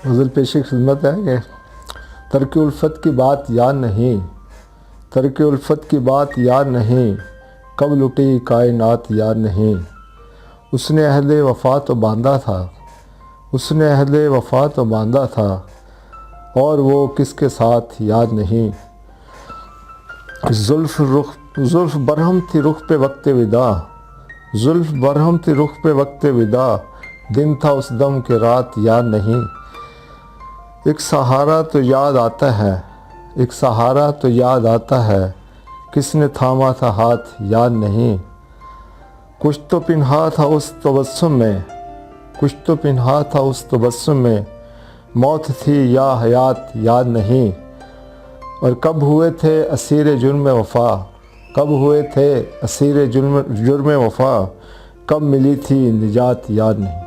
غزل پیشی خدمت ہے کہ ترک الفت کی بات یاد نہیں، ترک الفت کی بات یاد نہیں، کب لٹی کائنات یاد نہیں۔ اس نے عہد وفا تو باندھا تھا، اس نے عہد وفا تو باندھا تھا، اور وہ کس کے ساتھ یاد نہیں۔ زلف برہم تھی رخ پہ وقت وداع، زلف برہم تھی رخ پہ وقت وداع، دن تھا اس دم کے رات یاد نہیں۔ ایک سہارا تو یاد آتا ہے، ایک سہارا تو یاد آتا ہے، کس نے تھاما تھا ہاتھ یاد نہیں۔ کچھ تو پنہا تھا اس تبسم میں، کچھ تو پنہا تھا اس تبسم میں، موت تھی یا حیات یاد نہیں۔ اور کب ہوئے تھے اسیر جرم وفا، کب ہوئے تھے اسیر جرم وفا، کب ملی تھی نجات یاد نہیں۔